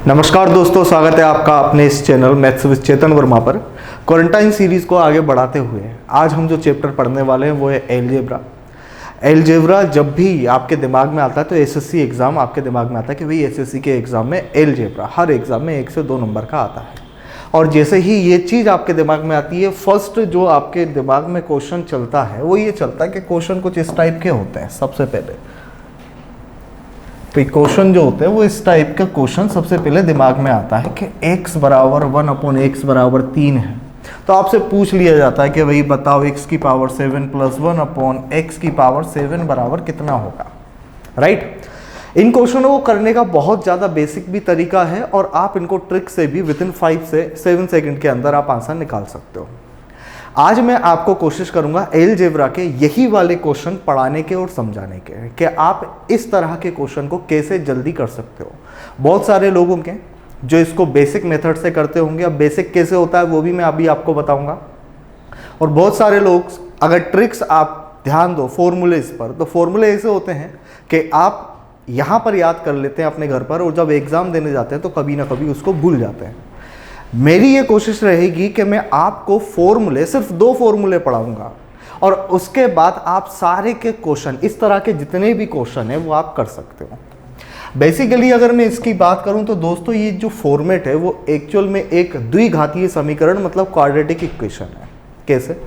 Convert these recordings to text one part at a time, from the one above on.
नमस्कार दोस्तों, स्वागत है आपका अपने इस चैनल मैथ्स विद चेतन वर्मा पर। क्वारंटाइन सीरीज़ को आगे बढ़ाते हुए आज हम जो चैप्टर पढ़ने वाले हैं वो है एलजेब्रा। एलजेब्रा जब भी आपके दिमाग में आता है तो एसएससी एग्ज़ाम आपके दिमाग में आता है कि भाई एसएससी के एग्ज़ाम में एलजेब्रा हर एग्ज़ाम में 1 से 2 नंबर का आता है। और जैसे ही ये चीज़ आपके दिमाग में आती है, फर्स्ट जो आपके दिमाग में क्वेश्चन चलता है वो ये चलता है कि क्वेश्चन कुछ इस टाइप के होते हैं। सबसे पहले तो क्वेश्चन जो होते हैं वो इस टाइप का क्वेश्चन सबसे पहले दिमाग में आता है कि x बराबर 1/x बराबर 3 है। तो आपसे पूछ लिया जाता है कि भाई बताओ x की पावर 7 प्लस 1/x की पावर 7 बराबर कितना होगा, राइट। इन क्वेश्चनों को करने का बहुत ज़्यादा बेसिक भी तरीका है और आप इनको ट्रिक से भी विदिन 5 से 7 सेकंड के अंदर आप आंसर निकाल सकते हो। आज मैं आपको कोशिश करूंगा एलजेब्रा के यही वाले क्वेश्चन पढ़ाने के और समझाने के कि आप इस तरह के क्वेश्चन को कैसे जल्दी कर सकते हो। बहुत सारे लोग होंगे जो इसको बेसिक मेथड से करते होंगे। अब बेसिक कैसे होता है वो भी मैं अभी आपको बताऊंगा। और बहुत सारे लोग अगर ट्रिक्स आप ध्यान दो फॉर्मूलेज पर, तो फॉर्मूले ऐसे होते हैं कि आप यहाँ पर याद कर लेते हैं अपने घर पर और जब एग्ज़ाम देने जाते हैं तो कभी ना कभी उसको भूल जाते हैं। मेरी ये कोशिश रहेगी कि मैं आपको फॉर्मूले, सिर्फ 2 फॉर्मूले पढ़ाऊंगा और उसके बाद आप सारे के क्वेश्चन, इस तरह के जितने भी क्वेश्चन हैं वो आप कर सकते हो। बेसिकली अगर मैं इसकी बात करूं तो दोस्तों ये जो फॉर्मेट है वो एक्चुअल में एक द्विघातीय समीकरण मतलब क्वाड्रेटिक इक्वेशन है। कैसे?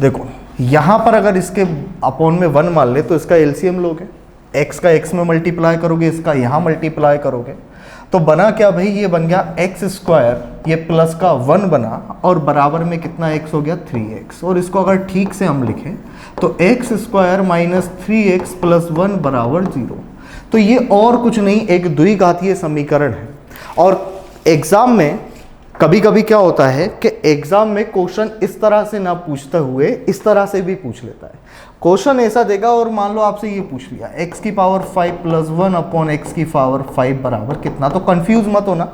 देखो यहाँ पर अगर इसके अपॉन में 1 मान ले तो इसका एलसीएम लोगे, x का x में मल्टीप्लाई करोगे, इसका यहाँ मल्टीप्लाई करोगे तो बना क्या भाई, ये बन गया x², ये प्लस का 1 बना और बराबर में कितना x हो गया 3x। और इसको अगर ठीक से हम लिखें तो x² माइनस 3x प्लस 1 बराबर 0। तो ये और कुछ नहीं, एक द्विघातीय समीकरण है। और एग्जाम में कभी कभी क्या होता है कि एग्जाम में क्वेश्चन इस तरह से ना पूछते हुए इस तरह से भी पूछ लेता है। क्वेश्चन ऐसा देगा और मान लो आपसे ये पूछ लिया x की पावर 5 प्लस 1/x की पावर 5 बराबर कितना। तो कंफ्यूज मत होना,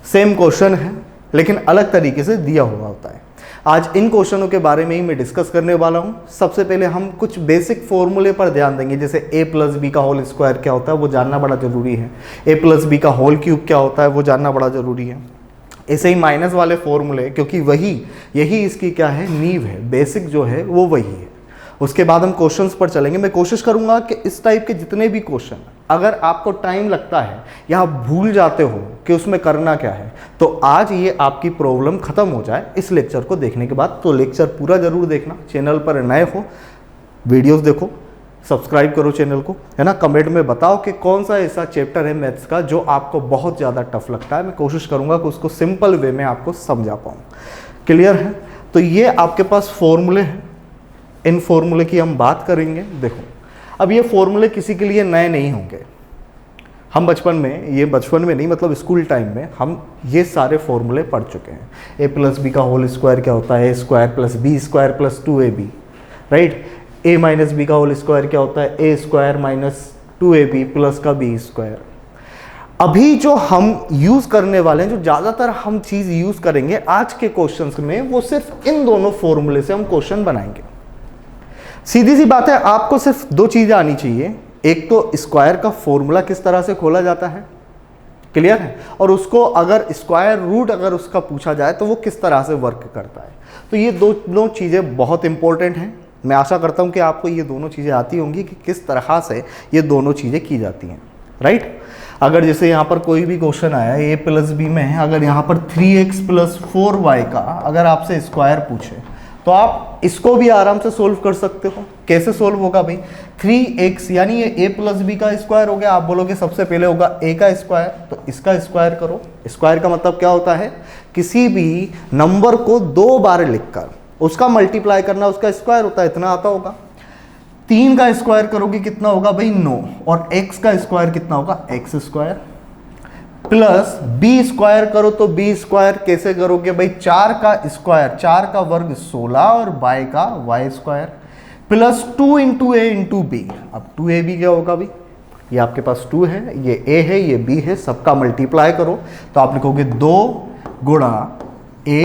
सेम क्वेश्चन है लेकिन अलग तरीके से दिया हुआ होता है। आज इन क्वेश्चनों के बारे में ही मैं डिस्कस करने वाला हूँ। सबसे पहले हम कुछ बेसिक फॉर्मूले पर ध्यान देंगे, जैसे a प्लस बी का होल स्क्वायर क्या होता है वो जानना बड़ा ज़रूरी है, a प्लस बी का होल क्यूब क्या होता है वो जानना बड़ा ज़रूरी है। ऐसे ही माइनस वाले फॉर्मूले, क्योंकि यही इसकी क्या है, नींव है, बेसिक जो है वो वही है। उसके बाद हम क्वेश्चंस पर चलेंगे। मैं कोशिश करूंगा कि इस टाइप के जितने भी क्वेश्चन अगर आपको टाइम लगता है या भूल जाते हो कि उसमें करना क्या है तो आज ये आपकी प्रॉब्लम खत्म हो जाए इस लेक्चर को देखने के बाद। तो लेक्चर पूरा जरूर देखना। चैनल पर नए हो वीडियोस देखो, सब्सक्राइब करो चैनल को, है ना। कमेंट में बताओ कि कौन सा ऐसा चैप्टर है मैथ्स का जो आपको बहुत ज़्यादा टफ लगता है। मैं कोशिश करूँगा कि उसको सिंपल वे में आपको समझा पाऊँ। क्लियर है? तो ये आपके पास फॉर्मूले हैं, इन फॉर्मूले की हम बात करेंगे। देखो अब ये फॉर्मूले किसी के लिए नए नहीं होंगे। हम बचपन में नहीं मतलब स्कूल टाइम में हम ये सारे फॉर्मूले पढ़ चुके हैं। a प्लस बी का होल स्क्वायर क्या होता है, a² plus b² plus 2ab, right. a minus B का होल स्क्वायर क्या होता है, a² माइनस 2ab प्लस का b²। अभी जो हम यूज़ करने वाले हैं, जो ज़्यादातर हम चीज़ यूज़ करेंगे आज के क्वेश्चंस में, वो सिर्फ इन दोनों फॉर्मूले से हम क्वेश्चन बनाएंगे। सीधी सी बात है, आपको सिर्फ 2 चीज़ें आनी चाहिए। एक तो स्क्वायर का फॉर्मूला किस तरह से खोला जाता है, क्लियर है, और उसको अगर स्क्वायर रूट अगर उसका पूछा जाए तो वो किस तरह से वर्क करता है। तो ये दोनों चीज़ें बहुत इंपॉर्टेंट हैं। मैं आशा करता हूँ कि आपको ये दोनों चीज़ें आती होंगी कि किस तरह से ये दोनों चीज़ें की जाती हैं, राइट। अगर जैसे यहाँ पर कोई भी क्वेश्चन आया a प्लस बी में है, अगर यहाँ पर 3x प्लस 4y का अगर आपसे स्क्वायर पूछे तो आप इसको भी आराम से सोल्व कर सकते हो। कैसे सोल्व होगा भाई, 3x यानी ये a प्लस बी का स्क्वायर हो गया। आप बोलोगे सबसे पहले होगा a का स्क्वायर, तो इसका स्क्वायर करो। स्क्वायर का मतलब क्या होता है, किसी भी नंबर को 2 बार लिखकर उसका मल्टीप्लाई करना, उसका स्क्वायर होता है, इतना आता होगा। 3 का स्क्वायर करोगे कितना होगा भाई 9, और x का स्क्वायर कितना होगा x² प्लस b² करो तो b² कैसे करोगे भाई, 4 का स्क्वायर, 4 का वर्ग 16 और y का y² plus 2 into a into b। अब 2ab क्या होगा भाई, ये आपके पास 2 है, ये a है, ये b है, सबका मल्टीप्लाई करो तो आप लिखोगे 2 गुणा a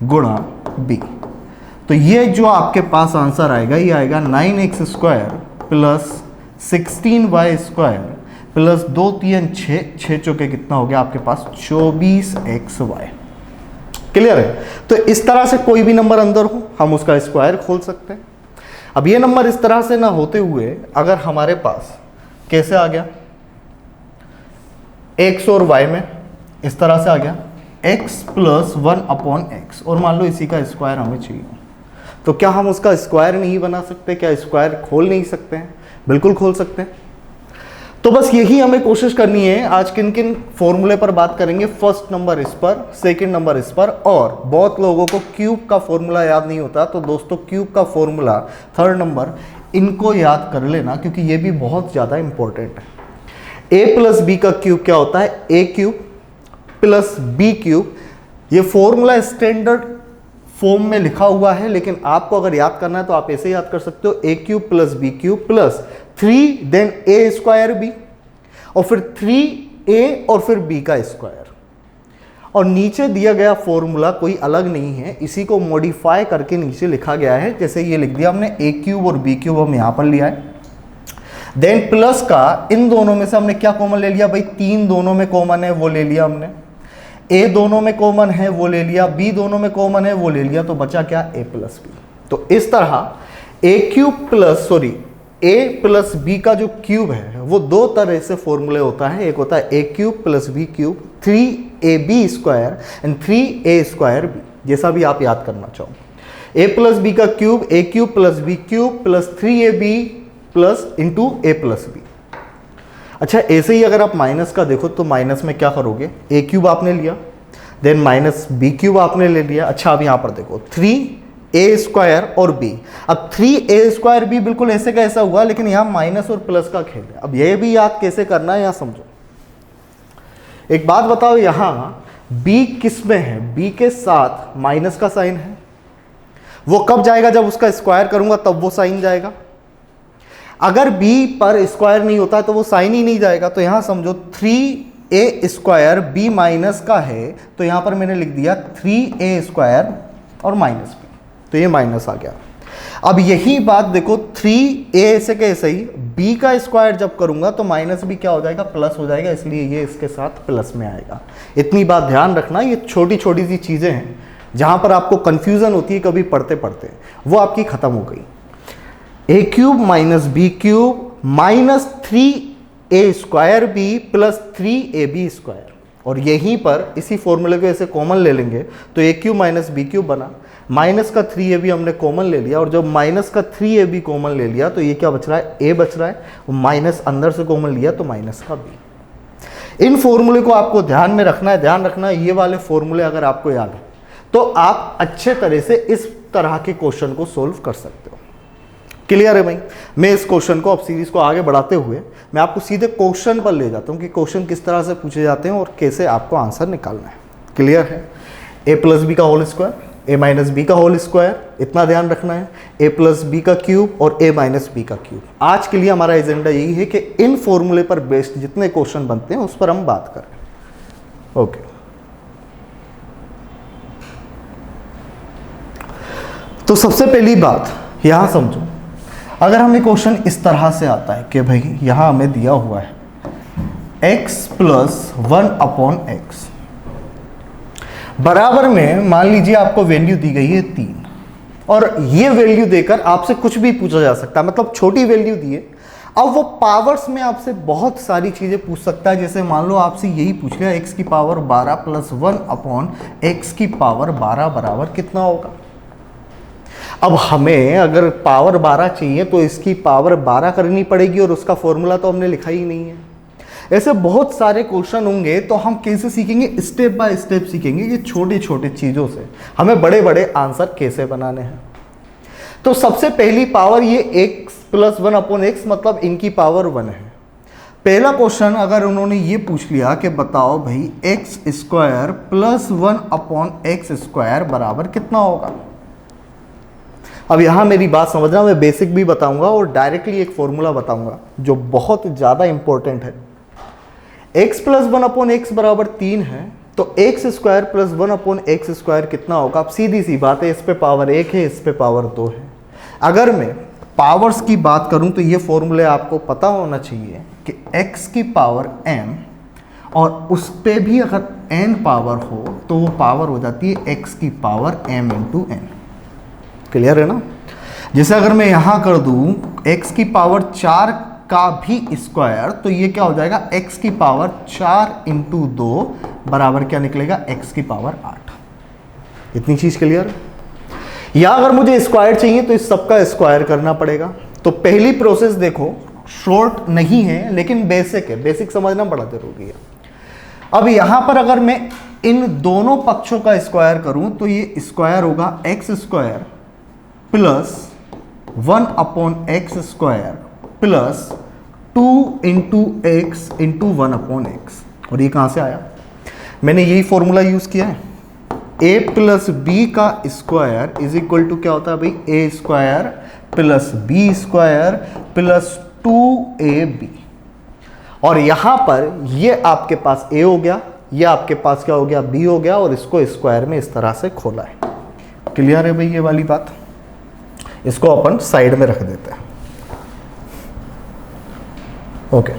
गुणा b। तो ये जो आपके पास आंसर आएगा ये आएगा 9x² प्लस 16y² प्लस 2 3 6, 6 चौके कितना हो गया आपके पास 24xy। क्लियर है? तो इस तरह से कोई भी नंबर अंदर हो हम उसका स्क्वायर खोल सकते हैं। अब ये नंबर इस तरह से ना होते हुए अगर हमारे पास कैसे आ गया x और y में इस तरह से आ गया x + 1/x और मान लो इसी का स्क्वायर हमें चाहिए, तो क्या हम उसका स्क्वायर नहीं बना सकते? क्या स्क्वायर खोल नहीं सकते हैं? बिल्कुल खोल सकते हैं। तो बस यही हमें कोशिश करनी है। आज किन किन फॉर्मूले पर बात करेंगे, फर्स्ट नंबर इस पर, सेकंड नंबर इस पर, और बहुत लोगों को क्यूब का फॉर्मूला याद नहीं होता, तो दोस्तों क्यूब का फॉर्मूला थर्ड नंबर इनको याद कर लेना क्योंकि ये भी बहुत ज़्यादा इंपॉर्टेंट है। a + b का क्यूब क्या होता है? a³ + b³। ये फॉर्मूला स्टैंडर्ड फॉर्म में लिखा हुआ है, लेकिन आपको अगर याद करना है तो आप ऐसे याद कर सकते हो a³ + b³ + 3 then a² b और फिर 3a और फिर b का स्क्वायर। और नीचे दिया गया फॉर्मूला कोई अलग नहीं है, इसी को मॉडिफाई करके नीचे लिखा गया है। जैसे ये लिख दिया हमने a³ और b³ हम यहाँ पर लिया है। देन प्लस का इन दोनों में से हमने क्या कॉमन ले लिया भाई? 3 दोनों में कॉमन है वो ले लिया हमने, a दोनों में कॉमन है वो ले लिया, b दोनों में कॉमन है वो ले लिया, तो बचा क्या? a + b। तो इस तरह a + b का जो क्यूब है वो दो तरह से फॉर्मूले होता है। एक होता है a³ + b³, 3ab² and 3a² b, जैसा भी आप याद करना चाहो। a + b का cube a³ + b³ + 3ab plus into a + b। अच्छा, ऐसे ही अगर आप माइनस का देखो तो माइनस में क्या करोगे? a³ आपने लिया, देन -b³ आपने ले लिया। अच्छा, अब यहाँ पर देखो 3a² और b। अब 3a² b बिल्कुल ऐसे का ऐसा हुआ, लेकिन यहाँ माइनस और प्लस का खेल है। अब ये भी याद कैसे करना है यहाँ समझो। एक बात बताओ, यहाँ b किस में है? b के साथ माइनस का साइन है। वो कब जाएगा? जब उसका स्क्वायर करूंगा तब वो साइन जाएगा। अगर b पर स्क्वायर नहीं होता तो वो साइन ही नहीं जाएगा। तो यहां समझो 3a² b माइनस का है, तो यहां पर मैंने लिख दिया 3a² और -b, तो ये माइनस आ गया। अब यही बात देखो 3a से कैसे ही b का स्क्वायर जब करूंगा तो -b क्या हो जाएगा? प्लस हो जाएगा, इसलिए ये इसके साथ प्लस में आएगा। इतनी बात ध्यान रखना, ये छोटी छोटी सी चीजें हैं जहां पर आपको कंफ्यूजन होती है कभी पढ़ते पढ़ते, वो आपकी खत्म हो गई। a³ - b³ -3a² b + 3ab²। और यहीं पर इसी फॉर्मूले को ऐसे कॉमन ले लेंगे तो a³ - b³ बना, माइनस का 3ab हमने कॉमन ले लिया, और जब माइनस का 3ab कॉमन ले लिया तो ये क्या बच रहा है? a बच रहा है, माइनस अंदर से कॉमन लिया तो माइनस का b। इन फॉर्मूले को आपको ध्यान में रखना है। ध्यान रखना, ये वाले फॉर्मूले अगर आपको याद है तो आप अच्छे तरह से इस तरह के क्वेश्चन को सोल्व कर सकते हो। क्लियर है भाई? मैं इस क्वेश्चन को, अब सीरीज को आगे बढ़ाते हुए मैं आपको सीधे क्वेश्चन पर ले जाता हूं कि क्वेश्चन किस तरह से पूछे जाते हैं और कैसे आपको आंसर निकालना है। क्लियर है? a + b का होल स्क्वायर, a - b का होल स्क्वायर, इतना ध्यान रखना है, a + b का क्यूब और a - b का क्यूब। आज के लिए हमारा एजेंडा यही है कि इन फॉर्मूले पर बेस्ड जितने क्वेश्चन बनते हैं उस पर हम बात करें। ओके, तो सबसे पहली बात यहां समझो, अगर हमें क्वेश्चन इस तरह से आता है कि भाई यहां हमें दिया हुआ है x + 1/x बराबर में, मान लीजिए आपको वैल्यू दी गई है 3, और ये वैल्यू देकर आपसे कुछ भी पूछा जा सकता है, मतलब छोटी वैल्यू दी है। अब वो पावर्स में आपसे बहुत सारी चीजें पूछ सकता है। जैसे मान लो आपसे यही पूछ लिया x की पावर 12 + 1/x की पावर 12 बराबर कितना होगा। अब हमें अगर पावर 12 चाहिए तो इसकी पावर 12 करनी पड़ेगी, और उसका फॉर्मूला तो हमने लिखा ही नहीं है। ऐसे बहुत सारे क्वेश्चन होंगे, तो हम कैसे सीखेंगे? स्टेप बाय स्टेप सीखेंगे कि छोटी छोटी चीज़ों से हमें बड़े बड़े आंसर कैसे बनाने हैं। तो सबसे पहली पावर ये x + 1/x, मतलब इनकी पावर 1 है। पहला क्वेश्चन अगर उन्होंने ये पूछ लिया कि बताओ भाई x² + 1/x² बराबर कितना होगा। अब यहाँ मेरी बात समझना, मैं बेसिक भी बताऊंगा और डायरेक्टली एक फॉर्मूला बताऊंगा जो बहुत ज़्यादा इंपॉर्टेंट है। x + 1/x बराबर 3 है, तो x² + 1/x² कितना होगा। अब सीधी सी बात है, इस पे पावर 1 है, इस पे पावर 2 है। अगर मैं पावर्स की बात करूं तो ये फॉर्मूले आपको पता होना चाहिए कि x की पावर m और उस पे भी अगर n पावर हो तो वो पावर हो जाती है x की power m into n। Clear है ना? जैसे अगर मैं यहाँ कर दूँ x की पावर 4 का भी स्क्वायर, तो ये क्या हो जाएगा, x की पावर 4 इंटू 2 बराबर क्या निकलेगा, x की पावर 8। इतनी चीज क्लियर? या अगर मुझे स्क्वायर चाहिए तो इस सबका स्क्वायर करना पड़ेगा। तो पहली प्रोसेस देखो शॉर्ट नहीं है लेकिन बेसिक है, बेसिक समझना बड़ा जरूरी है। अब यहां पर अगर मैं इन दोनों पक्षों का स्क्वायर करूं तो ये स्क्वायर होगा x square plus 1 upon x square plus 2 into x into 1 upon x. और ये कहां से आया? मैंने यही फॉर्मूला यूज किया है, a प्लस बी का स्क्वायर इज इक्वल टू क्या होता है भाई, A square plus B square plus 2ab। और यहां पर ये आपके पास a हो गया, ये आपके पास क्या हो गया, b हो गया, और इसको स्क्वायर में इस तरह से खोला है। क्लियर है भाई ये वाली बात? इसको अपन साइड में रख देते हैं। ओके,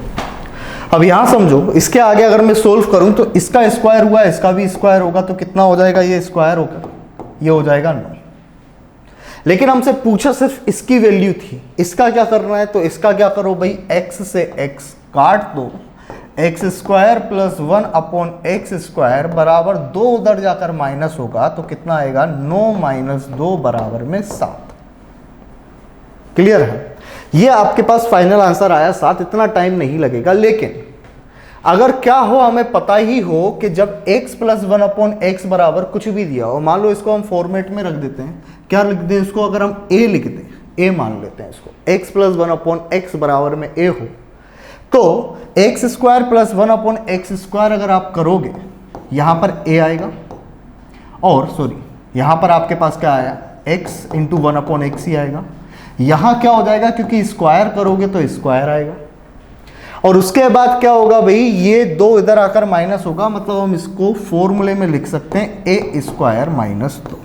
अब यहां समझो, इसके आगे अगर मैं सोल्व करूं तो इसका स्क्वायर हुआ, इसका भी स्क्वायर होगा, तो कितना हो जाएगा, ये स्क्वायर होगा, ये हो जाएगा 9। लेकिन हमसे पूछा सिर्फ इसकी वैल्यू थी, इसका क्या करना है, तो इसका क्या करो भाई, x से x काट दो, x square plus 1 upon x square बराबर 2 उधर जाकर माइनस होगा तो कितना आएगा, 9 माइनस 2 बराबर में 7। क्लियर है? ये आपके पास फाइनल आंसर आया 7। इतना टाइम नहीं लगेगा। लेकिन अगर क्या हो, हमें पता ही हो कि जब x प्लस 1 अपॉन एक्स बराबर कुछ भी दिया हो, मान लो इसको हम फॉर्मेट में रख देते हैं, क्या लिख दें इसको, अगर हम a लिख दें, a मान लेते हैं इसको, x प्लस 1 अपॉन एक्स बराबर में a हो, तो x square plus 1 upon x square अगर आप करोगे, यहां पर a आएगा, और सॉरी यहां पर आपके पास क्या आया, x इंटू 1 अपॉन एक्स ही आएगा। यहां क्या हो जाएगा, क्योंकि स्क्वायर करोगे तो स्क्वायर आएगा, और उसके बाद क्या होगा भाई, ये 2 इधर आकर माइनस होगा, मतलब हम इसको फॉर्मूले में लिख सकते हैं ए स्क्वायर माइनस 2।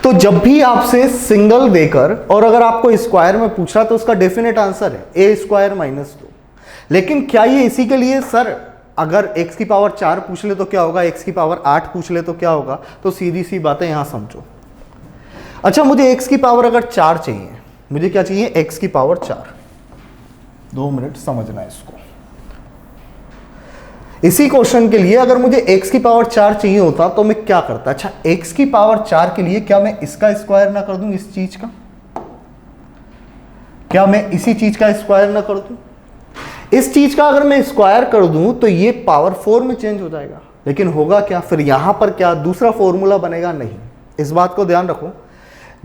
तो जब भी आपसे सिंगल देकर और अगर आपको स्क्वायर में पूछा तो उसका डेफिनेट आंसर है ए स्क्वायर माइनस 2। लेकिन क्या ये इसी के लिए, सर अगर x की पावर 4 पूछ ले तो क्या होगा, x की पावर 8 पूछ ले तो क्या होगा, तो सीधी सी बातें यहां समझो। अच्छा, मुझे x की पावर अगर 4 चाहिए, मुझे क्या चाहिए, x की पावर 4। 2 मिनट समझना है इसको। इसी क्वेश्चन के लिए अगर मुझे x की पावर 4 चाहिए होता तो मैं क्या करता, अच्छा x की पावर 4 के लिए क्या मैं इसका स्क्वायर ना कर दूं, इस चीज का, क्या मैं इसी चीज का स्क्वायर ना कर दूं? इस चीज का अगर मैं स्क्वायर कर दूं तो ये पावर 4 में चेंज हो जाएगा। लेकिन होगा क्या, फिर यहां पर क्या दूसरा फॉर्मूला बनेगा, नहीं। इस बात को ध्यान रखो,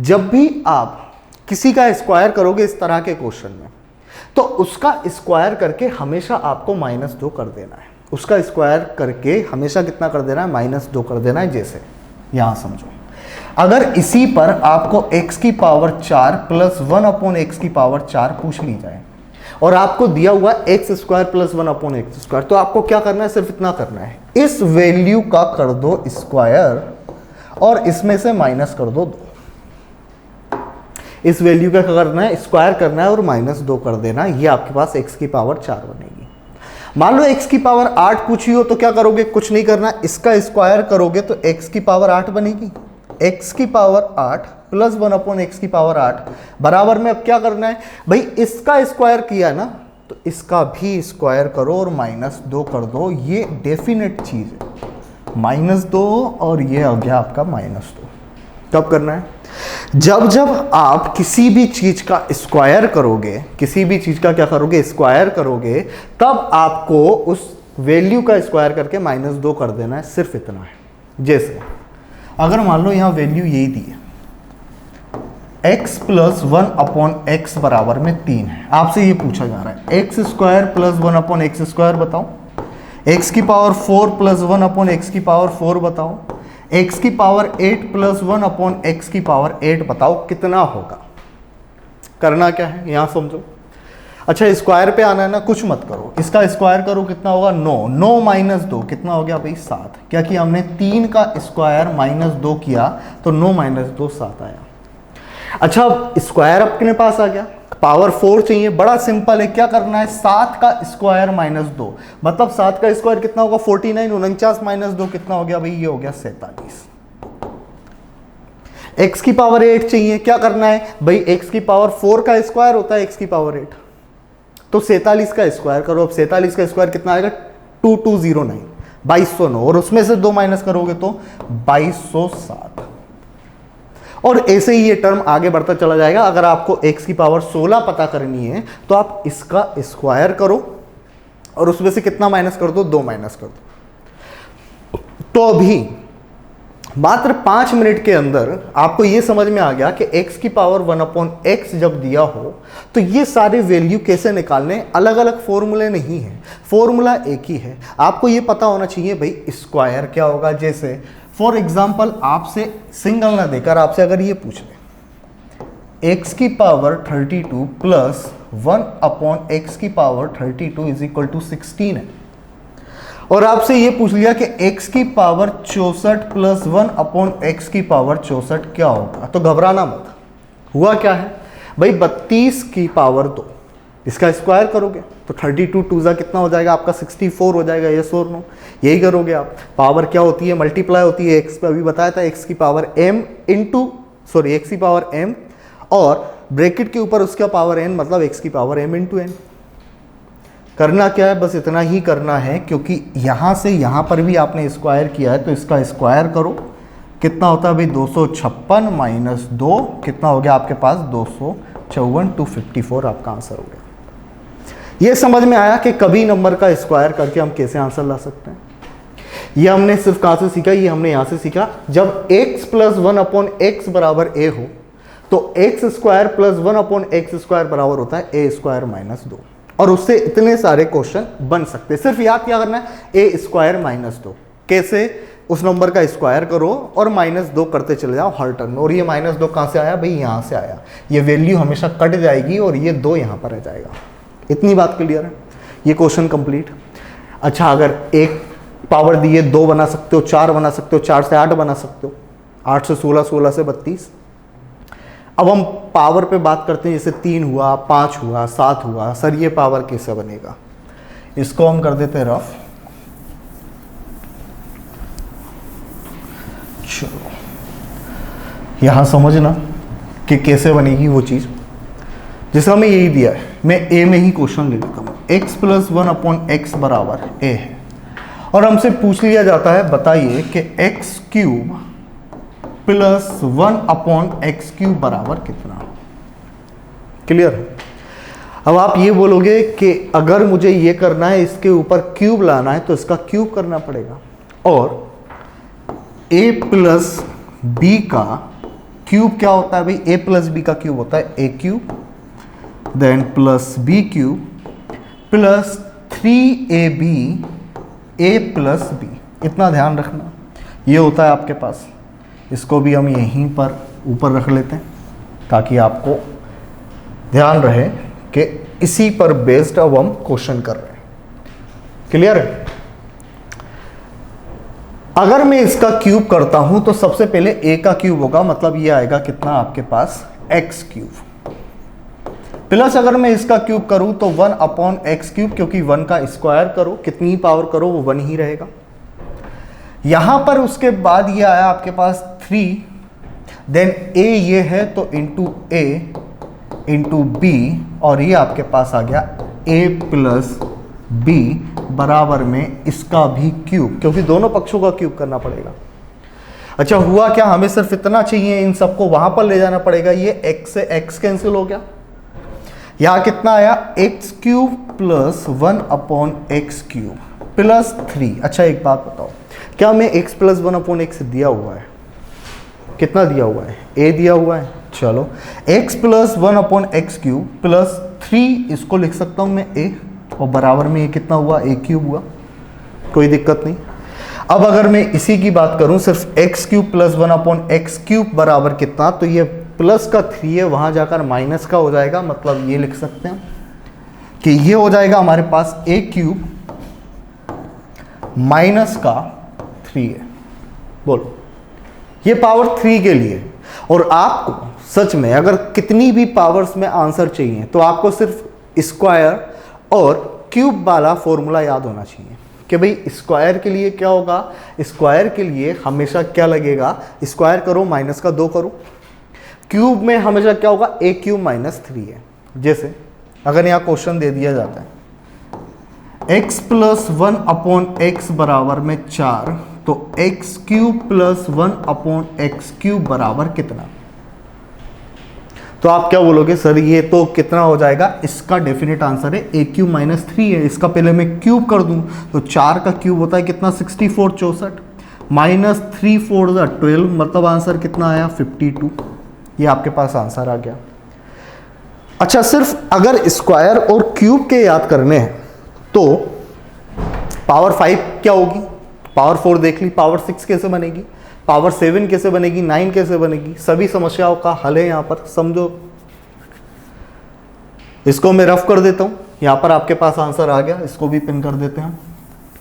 जब भी आप किसी का स्क्वायर करोगे इस तरह के क्वेश्चन में, तो उसका स्क्वायर करके हमेशा आपको -2 कर देना है। उसका स्क्वायर करके हमेशा कितना कर देना है, -2 कर देना है। जैसे यहां समझो, अगर इसी पर आपको x की पावर 4 प्लस 1 अपॉन एक्स की पावर 4 पूछ ली जाए और आपको दिया हुआ x square plus 1 upon x square, तो आपको क्या करना है, सिर्फ इतना करना है, इस वैल्यू का कर दो स्क्वायर और इसमें से माइनस कर दो 2। इस वैल्यू का करना है, स्क्वायर करना है और -2 कर देना, ये आपके पास x की पावर 4 बनेगी। मान लो x की पावर 8 पूछी हो तो क्या करोगे, कुछ नहीं करना, इसका स्क्वायर करोगे तो x की पावर 8 बनेगी। x की पावर 8 प्लस 1 अपॉन एक्स की पावर 8 बराबर में अब क्या करना है भाई, इसका स्क्वायर किया ना तो इसका भी स्क्वायर करो और -2 कर दो। ये डेफिनेट चीज है, -2 और ये आ गया आपका -2। कब करना है, जब आप किसी भी चीज का स्क्वायर करोगे, किसी भी चीज का क्या करोगे, स्क्वायर करोगे, तब आपको उस वैल्यू का स्क्वायर करके -2 कर देना है, सिर्फ इतना है। जैसे अगर मान लो यहां वैल्यू यही दी है, x प्लस 1 अपॉन एक्स बराबर में 3 है, आपसे ये पूछा जा रहा है X square plus 1 upon x square बताओ, x की पावर 4 प्लस 1 अपॉन एक्स की पावर 4 बताओ, x की पावर 8 प्लस 1 अपॉन एक्स की पावर 8 बताओ कितना होगा। करना क्या है यहां समझो, अच्छा स्क्वायर पे आना है ना, कुछ मत करो, इसका स्क्वायर करो कितना होगा 9 माइनस 2 कितना हो गया भाई 7। क्या किया हमने, 3 का स्क्वायर -2 किया तो 9 - 2 7 आया। अच्छा, अब स्क्वायर अपने पास आ गया, पावर 4 चाहिए, बड़ा सिंपल है, क्या करना है, 7 का स्क्वायर माइनस 2, मतलब 7 का स्क्वायर कितना होगा 49, 49 माइनस 2 कितना हो गया भाई, ये हो गया 47। x की पावर 8 चाहिए, क्या करना है भाई, x की पावर 4 का स्क्वायर होता है x की पावर 8, तो 47 का स्क्वायर करो, अब 47 का स्क्वायर कितना आएगा 2209, 2209, और उसमें से 2 माइनस करोगे तो 2207, और ऐसे ही ये टर्म आगे बढ़ता चला जाएगा। अगर आपको x की पावर 16 पता करनी है तो आप इसका स्क्वायर करो और उसमें से कितना माइनस कर दो, 2 माइनस कर दो। तो अभी मात्र 5 मिनट के अंदर आपको ये समझ में आ गया कि x की पावर 1/x जब दिया हो तो ये सारे वैल्यू कैसे निकालने, अलग अलग फॉर्मूले नहीं है, फॉर्मूला एक ही है। आपको ये पता होना चाहिए भाई स्क्वायर क्या होगा। जैसे फॉर एग्जाम्पल आपसे सिंगल ना देकर आपसे अगर ये पूछ ले x की पावर 32 प्लस 1/x की पावर 32 इज इक्वल टू 16 है, और आपसे ये पूछ लिया कि x की पावर 64 प्लस 1/x की पावर 64 क्या होगा, तो घबराना मत। हुआ क्या है भाई, 32 की पावर 2, इसका स्क्वायर करोगे तो 32 2 जा कितना हो जाएगा आपका 64 हो जाएगा, यस और नो, यही करोगे आप। पावर क्या होती है, मल्टीप्लाई होती है, x पे अभी बताया था, x की पावर m x की पावर m और ब्रैकेट के ऊपर उसका पावर n, मतलब x की पावर m इंटू n। करना क्या है, बस इतना ही करना है, क्योंकि यहाँ से यहाँ पर भी आपने स्क्वायर किया है तो इसका स्क्वायर करो, कितना होता है भाई 256 माइनस 2 कितना हो गया आपके पास 254, 254 आपका आंसर हो गया। ये समझ में आया कि कभी नंबर का स्क्वायर करके हम कैसे आंसर ला सकते हैं। ये हमने सिर्फ कहाँ से सीखा, ये हमने यहाँ से सीखा, जब x प्लस 1/x बराबर a हो तो x square plus 1/x square बराबर होता है a स्क्वायर माइनस 2, और उससे इतने सारे क्वेश्चन बन सकते हैं। सिर्फ याद क्या करना है, a स्क्वायर माइनस 2, कैसे, उस नंबर का स्क्वायर करो और माइनस 2 करते चले जाओ हर टर्म में, और ये माइनस 2 कहाँ से आया भाई, यहाँ से आया, ये वैल्यू हमेशा कट जाएगी और ये 2 यहाँ पर रह जाएगा। इतनी बात क्लियर है, ये क्वेश्चन कंप्लीट। अच्छा, अगर एक पावर दी है 2 बना सकते हो, 4 बना सकते हो, 4 से 8 बना सकते हो, 8 से 16, 16 से 32। अब हम पावर पे बात करते हैं, जैसे 3 हुआ, 5 हुआ, 7 हुआ, सर ये पावर कैसे बनेगा, इसको हम कर देते हैं रफ। चलो यहाँ समझना कि कैसे बनेगी वो चीज़। जैसे हमें यही दिया है, मैं a में ही क्वेश्चन ले लेता हूँ, x प्लस 1/x बराबर a है, और हमसे पूछ लिया जाता है बताइए कि x cube plus 1/x cube बराबर कितना। क्लियर है। अब आप ये बोलोगे कि अगर मुझे ये करना है, इसके ऊपर क्यूब लाना है तो इसका क्यूब करना पड़ेगा, और a प्लस b का क्यूब क्या होता है भाई, a प्लस b का क्यूब होता है a cube, then plus b cube plus 3ab a plus b, इतना ध्यान रखना। ये होता है आपके पास, इसको भी हम यहीं पर ऊपर रख लेते हैं ताकि आपको ध्यान रहे कि इसी पर बेस्ड अब हम क्वेश्चन कर रहे हैं। क्लियर है। अगर मैं इसका क्यूब करता हूं तो सबसे पहले a का क्यूब होगा, मतलब ये आएगा कितना आपके पास x क्यूब, प्लस अगर मैं इसका क्यूब करूं तो 1/x क्यूब, क्योंकि 1 का स्क्वायर करो कितनी पावर करो वो 1 ही रहेगा। यहां पर उसके बाद ये आया आपके पास 3, देन a ये है तो इंटू a इंटू b, और ये आपके पास आ गया a प्लस b बराबर में इसका भी क्यूब, क्योंकि दोनों पक्षों का क्यूब करना पड़ेगा। अच्छा, हुआ क्या, हमें सिर्फ इतना चाहिए, इन सबको वहां पर ले जाना पड़ेगा। ये x से x कैंसिल हो गया, यहाँ कितना आया x cube plus 1/x cube plus 3। अच्छा एक बात बताओ, क्या मैं x प्लस 1/x दिया हुआ है, कितना दिया हुआ है, a दिया हुआ है। चलो x plus 1/x cube plus 3 इसको लिख सकता हूँ मैं a, और बराबर में ये कितना हुआ a क्यूब हुआ, कोई दिक्कत नहीं। अब अगर मैं इसी की बात करूं सिर्फ x cube plus 1/x cube बराबर कितना, तो ये प्लस का 3 है, वहां जाकर माइनस का हो जाएगा, मतलब ये लिख सकते हैं कि ये हो जाएगा हमारे पास a क्यूब माइनस का 3 है। बोलो, ये पावर 3 के लिए, और आपको सच में अगर कितनी भी पावर्स में आंसर चाहिए तो आपको सिर्फ स्क्वायर और क्यूब वाला फॉर्मूला याद होना चाहिए कि भाई स्क्वायर के लिए क्या होगा, स्क्वायर के लिए हमेशा क्या लगेगा, स्क्वायर करो माइनस का 2 करो, क्यूब में हमेशा क्या होगा, a क्यूब माइनस 3 है। जैसे अगर यहाँ क्वेश्चन दे दिया जाता है x प्लस 1 अपॉन एक्स बराबर में 4, तो x cube plus 1 upon X cube बराबर कितना, तो आप क्या बोलोगे सर ये तो कितना हो जाएगा, इसका डेफिनेट आंसर है a क्यूब माइनस 3 है, इसका पहले मैं क्यूब कर दूं तो 4 का क्यूब होता है कितना 64 64 माइनस 3 4 12, मतलब आंसर कितना आया 52। ये आपके पास आंसर आ गया। अच्छा सिर्फ अगर स्क्वायर और क्यूब के याद करने हैं तो पावर 5 क्या होगी, पावर 4 देख ली, पावर 6 कैसे बनेगी, पावर 7 कैसे बनेगी, 9 कैसे बनेगी, सभी समस्याओं का हल है यहाँ पर, समझो। इसको मैं रफ कर देता हूँ, यहाँ पर आपके पास आंसर आ गया, इसको भी पिन कर देते हैं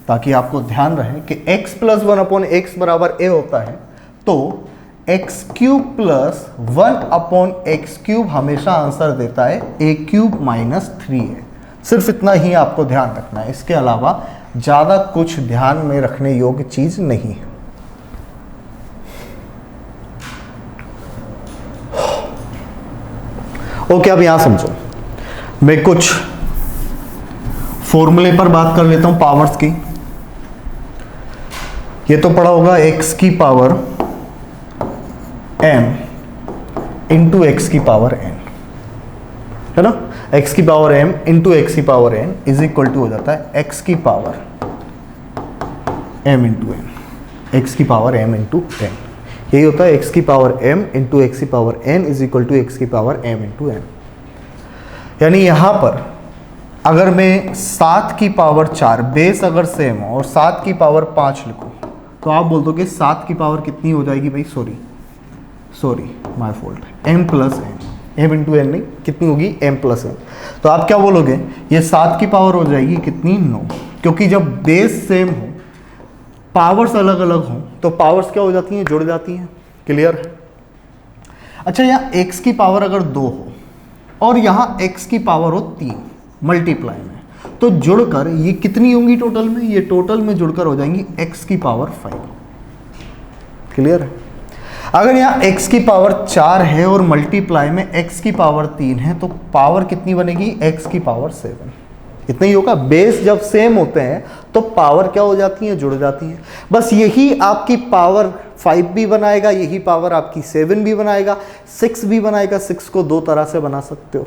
ताकि आपको ध्यान रहे कि x प्लस 1 अपॉन एक्स बराबर a होता है, तो x cube plus 1 upon X cube हमेशा आंसर देता है a क्यूब माइनस 3 है। सिर्फ इतना ही आपको ध्यान रखना है, इसके अलावा ज़्यादा कुछ ध्यान में रखने योग्य चीज़ नहीं है। ओके, अब यहां समझो, मैं कुछ फॉर्मूले पर बात कर लेता हूं पावर्स की। ये तो पढ़ा होगा x की पावर m इंटू एक्स की पावर n, है ना, x की पावर m इंटू एक्स की power n is equal to हो जाता है x की power m into n, x की पावर m इंटू n, यही होता है x की पावर m इंटू एक्स की power n is equal to x की पावर m इंटू n। यानी यहाँ पर अगर मैं 7 की पावर 4 बेस अगर सेम हो और 7 की पावर 5 लिखूँ तो आप बोल दो कि 7 की पावर कितनी हो जाएगी भाई, sorry my fault, m plus n, m into n नहीं, कितनी होगी m प्लस n। तो आप क्या बोलोगे, ये 7 की पावर हो जाएगी कितनी 9, क्योंकि जब बेस सेम हो पावर्स अलग अलग हो तो पावर्स क्या हो जाती हैं, जुड़ जाती हैं। क्लियर। अच्छा यहाँ x की पावर अगर 2 हो और यहाँ x की पावर हो 3 मल्टीप्लाई में, तो जुड़कर ये कितनी होंगी टोटल में, ये टोटल में जुड़कर हो जाएंगी x की पावर 5। क्लियर है। अगर यहाँ x की पावर 4 है और मल्टीप्लाई में x की पावर 3 है तो पावर कितनी बनेगी, x की पावर 7। इतना ही होगा। बेस जब सेम होते हैं तो पावर क्या हो जाती है, जुड़ जाती है। बस यही आपकी पावर 5 भी बनाएगा, यही पावर आपकी 7 भी बनाएगा, 6 भी बनाएगा। 6 को 2 तरह से बना सकते हो।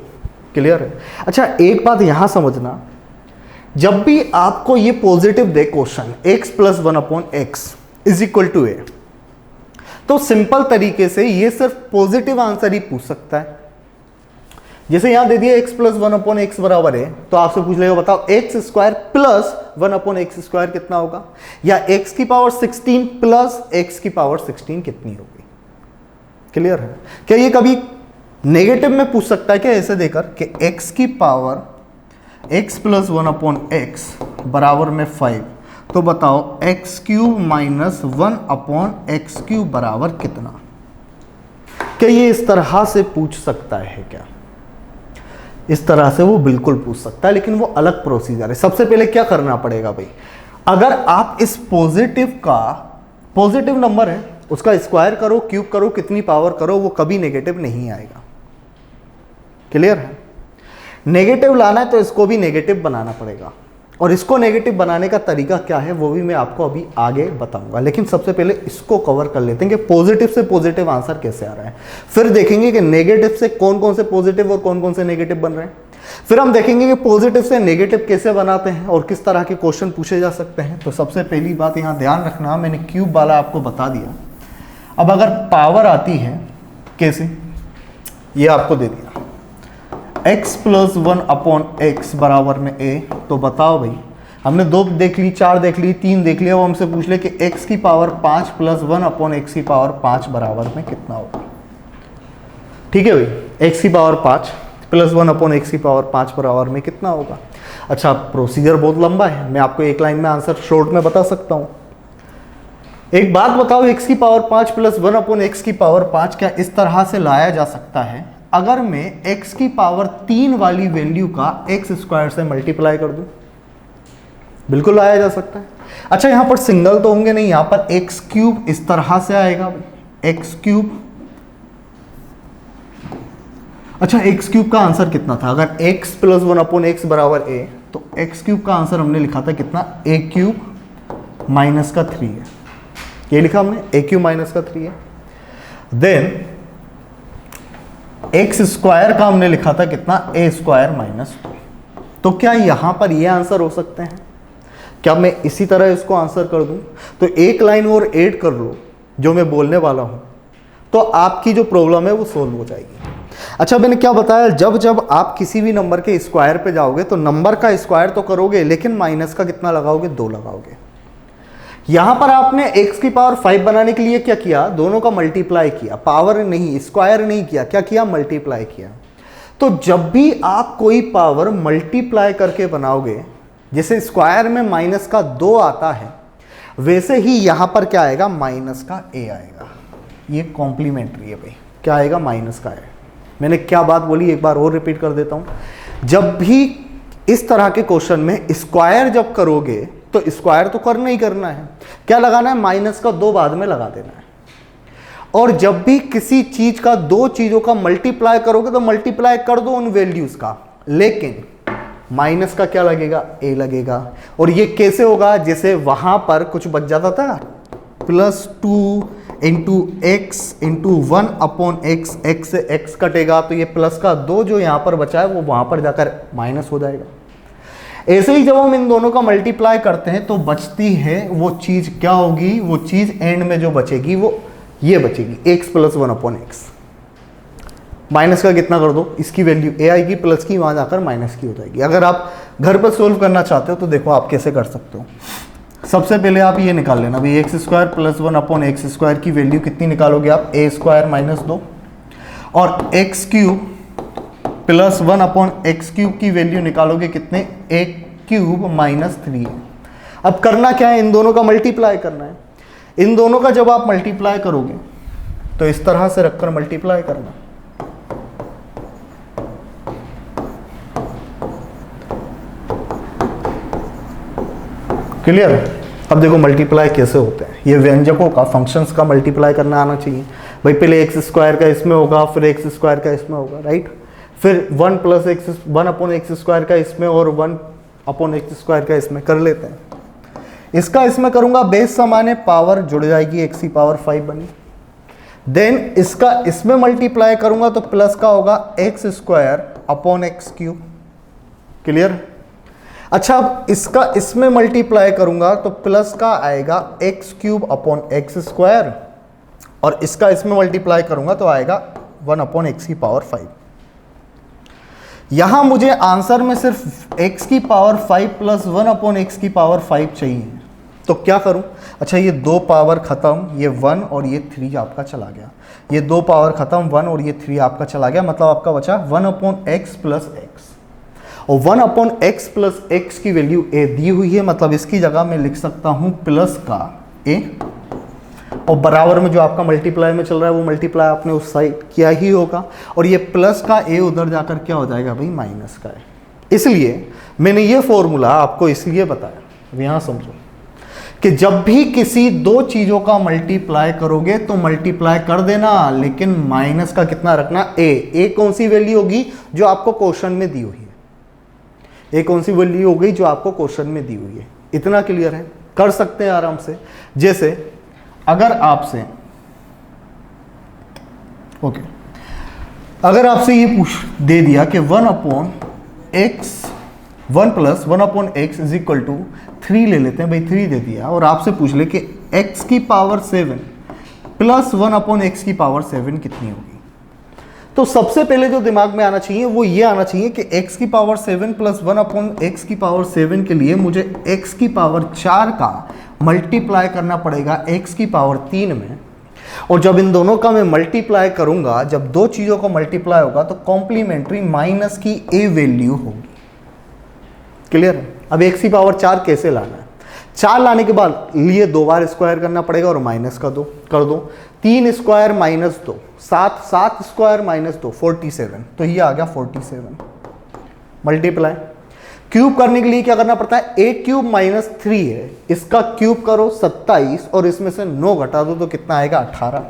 क्लियर है। अच्छा एक बात यहां समझना, जब भी आपको ये पॉजिटिव दे question x plus 1 upon x is equal to a, तो सिंपल तरीके से ये सिर्फ पॉजिटिव आंसर ही पूछ सकता है। जैसे यहां दे दिया x प्लस 1 अपॉन एक्स बराबर है, तो आपसे पूछ लेगा बताओ x square plus 1 upon x square कितना होगा, या x की पावर 16 प्लस x की पावर 16 कितनी होगी। क्लियर है। क्या ये कभी नेगेटिव में पूछ सकता है क्या, ऐसे देकर कि x की power x plus 1 upon x बराबर में 5, तो बताओ x cube minus 1 upon X cube बराबर कितना। क्या ये इस तरह से पूछ सकता है क्या, इस तरह से वो बिल्कुल पूछ सकता है, लेकिन वो अलग प्रोसीजर है। सबसे पहले क्या करना पड़ेगा भाई, अगर आप इस पॉजिटिव नंबर है उसका स्क्वायर करो, क्यूब करो, कितनी पावर करो, वो कभी नेगेटिव नहीं आएगा। क्लियर है। नेगेटिव लाना है तो इसको भी नेगेटिव बनाना पड़ेगा, और इसको नेगेटिव बनाने का तरीका क्या है वो भी मैं आपको अभी आगे बताऊंगा। लेकिन सबसे पहले इसको कवर कर लेते हैं कि पॉजिटिव से पॉजिटिव आंसर कैसे आ रहा है, फिर देखेंगे कि नेगेटिव से कौन कौन से पॉजिटिव और कौन कौन से नेगेटिव बन रहे हैं, फिर हम देखेंगे कि पॉजिटिव से नेगेटिव कैसे बनाते हैं और किस तरह के क्वेश्चन पूछे जा सकते हैं। तो सबसे पहली बात यहाँ ध्यान रखना, मैंने क्यूब वाला आपको बता दिया। अब अगर पावर आती है कैसे, ये आपको दे दिया x प्लस 1 अपॉन एक्स बराबर में a, तो बताओ भाई हमने 2 देख ली, 4 देख ली, 3 देख लिया, वो हमसे पूछ ले कि x की पावर 5 प्लस 1 अपॉन एक्स की पावर 5 बराबर में कितना होगा। ठीक है भाई, x की पावर 5 प्लस 1 अपॉन एक्स की पावर 5 बराबर में कितना होगा। अच्छा प्रोसीजर बहुत लंबा है, मैं आपको एक लाइन में आंसर शॉर्ट में बता सकता हूँ। एक बात बताओ, x की पावर 5 प्लस 1 अपॉन एक्स की पावर 5 क्या इस तरह से लाया जा सकता है अगर मैं x की पावर 3 वाली वैल्यू का एक्स स्क्वायर से मल्टीप्लाई कर दूं? बिल्कुल लाया जा सकता है। अच्छा यहां पर सिंगल तो होंगे नहीं, यहां पर एक्स क्यूब इस तरह से आएगा, एक्स क्यूब। अच्छा एक्स क्यूब का आंसर कितना था? अगर x प्लस 1 अपॉन एक्स बराबर a, तो एक्स क्यूब का आंसर हमने लिखा था कितना? a क्यूब माइनस का 3 है, ये लिखा हमने, a क्यूब माइनस का 3 है। देन एक्स स्क्वायर का हमने लिखा था कितना? a square minus 2। तो क्या यहां पर ये आंसर हो सकते हैं? क्या मैं इसी तरह इसको आंसर कर दूं? तो एक लाइन और ऐड कर लो जो मैं बोलने वाला हूं, तो आपकी जो प्रॉब्लम है वो सोल्व हो जाएगी। अच्छा मैंने क्या बताया, जब जब आप किसी भी नंबर के स्क्वायर पे जाओगे तो नंबर का स्क्वायर तो करोगे, लेकिन माइनस का कितना लगाओगे? 2 लगाओगे। यहां पर आपने x की पावर 5 बनाने के लिए क्या किया? दोनों का मल्टीप्लाई किया, पावर नहीं, स्क्वायर नहीं किया, क्या किया? मल्टीप्लाई किया। तो जब भी आप कोई पावर मल्टीप्लाई करके बनाओगे, जैसे स्क्वायर में माइनस का 2 आता है, वैसे ही यहां पर क्या आएगा? माइनस का a आएगा। ये कॉम्प्लीमेंट्री है भाई, क्या आएगा? माइनस का a। मैंने क्या बात बोली एक बार और रिपीट कर देता हूं, जब भी इस तरह के क्वेश्चन में स्क्वायर जब करोगे तो स्क्वायर तो करना ही करना है, क्या लगाना है? माइनस का 2 बाद में लगा देना है। और जब भी किसी चीज का 2 चीजों का मल्टीप्लाई करोगे तो मल्टीप्लाई कर दो उन वैल्यूज का, लेकिन माइनस का क्या लगेगा? a लगेगा। और ये कैसे होगा? जैसे वहां पर कुछ बच जाता था, +2 into x into 1 upon x, x से एक्स कटेगा तो ये प्लस का 2 जो यहाँ पर बचा है वो वहाँ पर जाकर माइनस हो जाएगा। ऐसे ही जब हम इन दोनों का मल्टीप्लाई करते हैं तो बचती है वो चीज़, क्या होगी? वो चीज़ एंड में जो बचेगी वो ये बचेगी, x plus 1 upon x. Minus का कितना कर दो, इसकी वैल्यू a आएगी, प्लस की वहाँ जाकर माइनस की हो जाएगी। अगर आप घर पर सोल्व करना चाहते हो तो देखो आप कैसे कर सकते हो। सबसे पहले आप ये निकाल लेना भाई, x square plus 1 upon x square की वैल्यू कितनी निकालोगे आप? a स्क्वायर माइनस 2, और x cube plus 1 upon X cube की वैल्यू निकालोगे कितने? a क्यूब माइनस 3 है। अब करना क्या है? इन दोनों का मल्टीप्लाई करना है। इन दोनों का जब आप मल्टीप्लाई करोगे तो इस तरह से रखकर मल्टीप्लाई करना। क्लियर? अब देखो मल्टीप्लाई कैसे होते हैं। ये व्यंजकों का, फंक्शंस का मल्टीप्लाई करना आना चाहिए भाई। पहले एक्स स्क्वायर का इसमें होगा, फिर एक्स स्क्वायर का इसमें होगा, राइट? फिर 1 plus x 1 upon x square का इसमें और 1 अपॉन एक्स स्क्वायर का इसमें कर लेते हैं। इसका इसमें करूंगा, बेस समान है, पावर जुड़ जाएगी, एक्स की पावर 5 बनी। देन इसका इसमें मल्टीप्लाई करूंगा तो प्लस का होगा x square upon X cube. Clear? अच्छा अब इसका इसमें मल्टीप्लाई करूंगा तो प्लस का आएगा x cube upon x square, और इसका इसमें मल्टीप्लाई करूंगा तो आएगा 1 अपॉन एक्स की पावर 5। यहां मुझे आंसर में सिर्फ x की पावर 5 प्लस 1 अपॉन एक्स की पावर 5 चाहिए, तो क्या करूं? अच्छा ये 2 पावर खत्म, ये 1 और ये 3 आपका चला गया, ये 2 पावर खत्म, 1 और ये 3 आपका चला गया, मतलब आपका बचा 1 अपॉन एक्स प्लस एक्स। और 1 अपॉन एक्स प्लस एक्स की वैल्यू a दी हुई है, मतलब इसकी जगह मैं लिख सकता हूं प्लस का a, और बराबर में जो आपका मल्टीप्लाई में चल रहा है वो मल्टीप्लाई आपने उस साइड किया ही होगा, और ये प्लस का a उधर जाकर क्या हो जाएगा भाई? माइनस का है। इसलिए मैंने ये फॉर्मूला आपको इसलिए बताया, अब यहाँ समझो कि जब भी किसी 2 चीज़ों का मल्टीप्लाई करोगे तो मल्टीप्लाई कर देना, लेकिन माइनस का कितना रखना? a कौन सी वैल्यू होगी? जो आपको क्वेश्चन में दी हुई है। a कौन सी वैल्यू हो गई? जो आपको क्वेश्चन में दी हुई है। इतना क्लियर है? कर सकते हैं आराम से। जैसे अगर आपसे अगर आपसे ये पूछ दे दिया कि 1 upon x 1 plus 1 upon x is equal to 3 ले लेते हैं भाई, 3 दे दिया, और आपसे पूछ ले कि x की पावर 7 प्लस 1 अपॉन एक्स की पावर 7 कितनी होगी, तो सबसे पहले जो दिमाग में आना चाहिए वो ये आना चाहिए कि x की पावर 7 प्लस 1 अपॉन एक्स की पावर 7 के लिए मुझे x की पावर 4 का मल्टीप्लाई करना पड़ेगा x की पावर 3 में, और जब इन दोनों का मैं मल्टीप्लाई करूंगा, जब 2 चीज़ों को मल्टीप्लाई होगा तो कॉम्प्लीमेंट्री माइनस की a वैल्यू होगी। क्लियर? अब x की पावर 4 कैसे लाना है? 4 लाने के बाद लिए 2 बार स्क्वायर करना पड़ेगा और माइनस का 2 कर दो। 3 स्क्वायर माइनस 2 7, 7 स्क्वायर माइनस 2 47, तो ये आ गया 47। मल्टीप्लाई क्यूब करने के लिए क्या करना पड़ता है, a क्यूब माइनस 3 है, इसका क्यूब करो 27 और इसमें से 9 घटा दो तो कितना आएगा 18।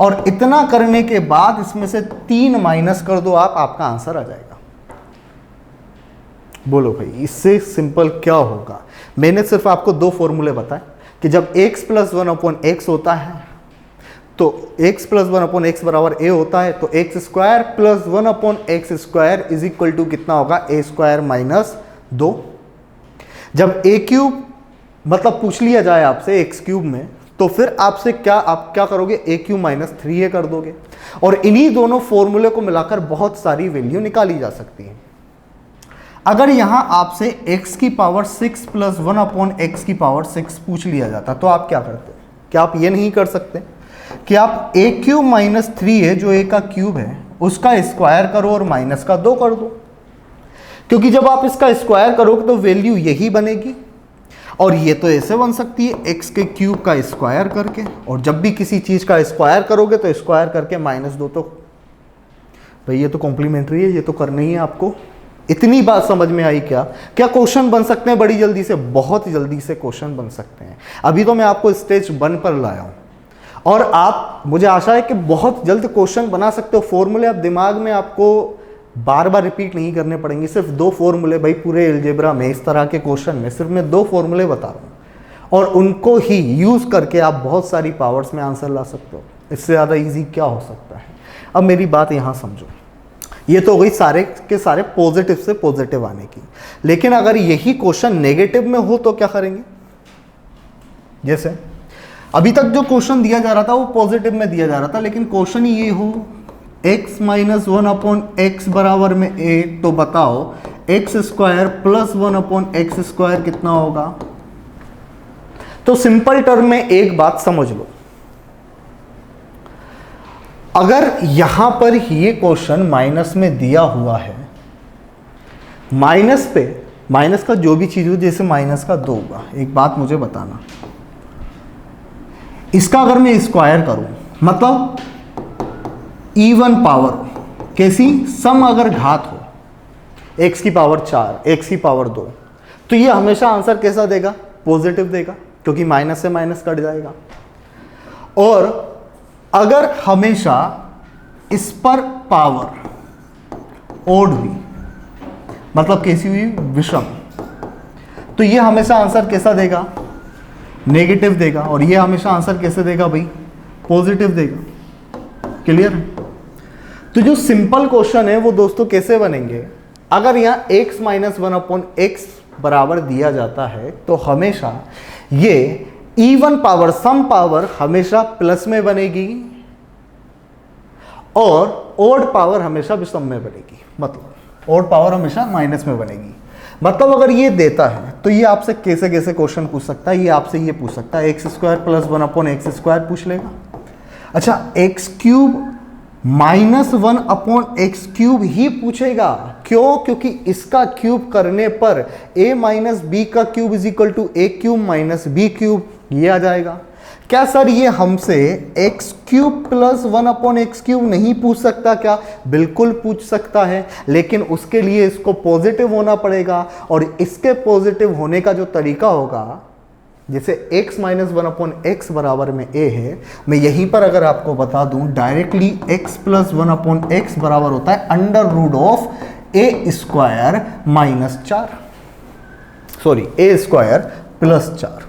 और इतना करने के बाद इसमें से 3 माइनस कर दो आप, आपका आंसर आ जाएगा। बोलो भाई इससे सिंपल क्या होगा। मैंने सिर्फ आपको 2 फॉर्मूले बताए कि जब x प्लस 1 अपॉन एक्स होता है तो x प्लस 1 अपॉन एक्स बराबर a होता है, तो x square plus 1 upon x square is equal to कितना होगा, a स्क्वायर माइनस 2। जब a क्यूब मतलब पूछ लिया जाए आपसे x क्यूब में, तो फिर आपसे आप क्या करोगे, a क्यूब माइनस 3a कर दोगे। और इन्हीं दोनों फॉर्मूले को मिलाकर बहुत सारी वैल्यू निकाली जा सकती है। अगर यहां आपसे x की पावर 6 प्लस 1 अपॉन एक्स की पावर 6 पूछ लिया जाता तो आप क्या करते? क्या आप ये नहीं कर सकते कि आप a क्यूब माइनस 3 है, जो a का क्यूब है, उसका स्क्वायर करो और माइनस का 2 कर दो? क्योंकि जब आप इसका स्क्वायर करोगे तो वैल्यू यही बनेगी। और ये तो ऐसे बन सकती है x के क्यूब का स्क्वायर करके, और जब भी किसी चीज़ का स्क्वायर करोगे तो स्क्वायर करके माइनस 2, तो भाई ये तो कॉम्प्लीमेंट्री है, ये तो करना ही है आपको। इतनी बात समझ में आई क्या? क्या क्वेश्चन बन सकते हैं बड़ी जल्दी से? बहुत जल्दी से क्वेश्चन बन सकते हैं। अभी तो मैं आपको स्टेज 1 पर लाया हूँ और आप, मुझे आशा है कि बहुत जल्द क्वेश्चन बना सकते हो। फॉर्मूले आप दिमाग में आपको बार बार रिपीट नहीं करने पड़ेंगे, सिर्फ 2 फॉर्मूले। भाई पूरे अलजेब्रा में इस तरह के क्वेश्चन में सिर्फ मैं 2 फॉर्मूले बता रहा हूँ और उनको ही यूज़ करके आप बहुत सारी पावर्स में आंसर ला सकते हो। इससे ज़्यादा ईजी क्या हो सकता है। अब मेरी बात यहाँ समझो, ये तो हो गई सारे के सारे पॉजिटिव से पॉजिटिव आने की। लेकिन अगर यही क्वेश्चन नेगेटिव में हो तो क्या करेंगे? जैसे अभी तक जो क्वेश्चन दिया जा रहा था वो पॉजिटिव में दिया जा रहा था, लेकिन क्वेश्चन ये हो x माइनस 1 अपॉन एक्स बराबर में a, तो बताओ x square plus 1 upon x square कितना होगा? तो सिंपल टर्म में एक बात समझ लो, अगर यहां पर ये क्वेश्चन माइनस में दिया हुआ है, माइनस पे माइनस का जो भी चीज हो, जैसे माइनस का 2 होगा, एक बात मुझे बताना, इसका अगर मैं स्क्वायर करूं, मतलब इवन पावर, कैसी सम अगर घात हो, x की पावर 4, x की पावर 2, तो ये हमेशा आंसर कैसा देगा? पॉजिटिव देगा, क्योंकि माइनस से माइनस कट जाएगा। और अगर हमेशा इस पर पावर ओड हुई, मतलब कैसी हुई? विषम, तो ये हमेशा आंसर कैसा देगा? नेगेटिव देगा। और ये हमेशा आंसर कैसे देगा भाई? पॉजिटिव देगा। क्लियर है? तो जो सिंपल क्वेश्चन है वो दोस्तों कैसे बनेंगे? अगर यहाँ x माइनस 1 अपॉन एक्स बराबर दिया जाता है तो हमेशा ये इवन पावर, सम पावर हमेशा प्लस में बनेगी और ओड पावर हमेशा विषम में बनेगी, मतलब ओड पावर हमेशा माइनस में बनेगी। मतलब अगर ये देता है तो ये आपसे कैसे कैसे क्वेश्चन पूछ सकता है? ये आपसे ये पूछ सकता है X square plus 1 upon x square पूछ लेगा। अच्छा, X cube minus 1 upon X cube ही पूछेगा। क्यों? क्योंकि इसका क्यूब करने पर a माइनस बी का cube is equal to A cube minus B cube, ये आ जाएगा। क्या सर ये हमसे X cube plus 1 upon X cube नहीं पूछ सकता क्या? बिल्कुल पूछ सकता है, लेकिन उसके लिए इसको पॉजिटिव होना पड़ेगा। और इसके पॉजिटिव होने का जो तरीका होगा, जैसे x माइनस 1 अपॉन एक्स बराबर में a है, मैं यहीं पर अगर आपको बता दूं directly x plus 1 upon x बराबर होता है under root of a square minus 4, sorry a square plus 4।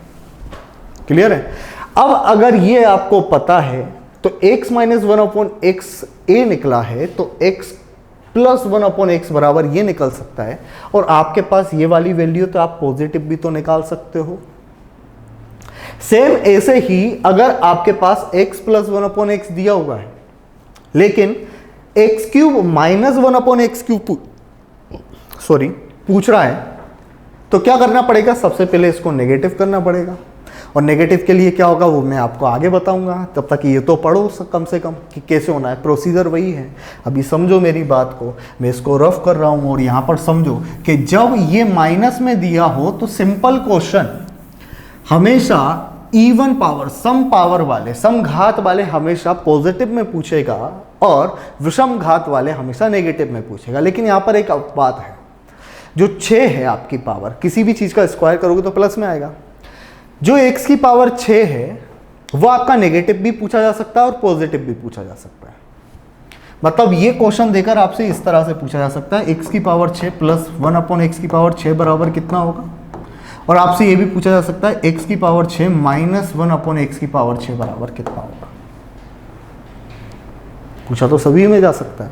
Clear है? अब अगर ये आपको पता है तो x minus 1 upon x a निकला है, तो x प्लस 1 अपॉन एक्स बराबर ये निकल सकता है। और आपके पास ये वाली वैल्यू, तो आप पॉजिटिव भी तो निकाल सकते हो। सेम ऐसे ही अगर आपके पास x प्लस 1 अपॉन एक्स दिया हुआ है, लेकिन x cube minus 1 upon X cube पूछ रहा है, तो क्या करना पड़ेगा? सबसे पहले इसको नेगेटिव करना पड़ेगा। और नेगेटिव के लिए क्या होगा वो मैं आपको आगे बताऊंगा। तब तक ये तो पढ़ो कम से कम कि कैसे होना है। प्रोसीजर वही है। अभी समझो मेरी बात को, मैं इसको रफ कर रहा हूँ और यहाँ पर समझो कि जब ये माइनस में दिया हो तो सिंपल क्वेश्चन हमेशा इवन पावर, सम पावर वाले, सम घात वाले हमेशा पॉजिटिव में पूछेगा और विषम घात वाले हमेशा नेगेटिव में पूछेगा। लेकिन यहाँ पर एक बात है, जो 6 है आपकी पावर, किसी भी चीज़ का स्क्वायर करोगे तो प्लस में आएगा। जो x की पावर 6 है वो आपका नेगेटिव भी पूछा जा सकता है और पॉजिटिव भी पूछा जा सकता है। मतलब ये क्वेश्चन देकर आपसे इस तरह से पूछा जा सकता है, x की पावर 6 प्लस 1/x की पावर 6 बराबर कितना होगा। और आपसे ये भी पूछा जा सकता है x की पावर 6 माइनस 1/x की पावर 6 बराबर कितना होगा। पूछा तो सभी में जा सकता है,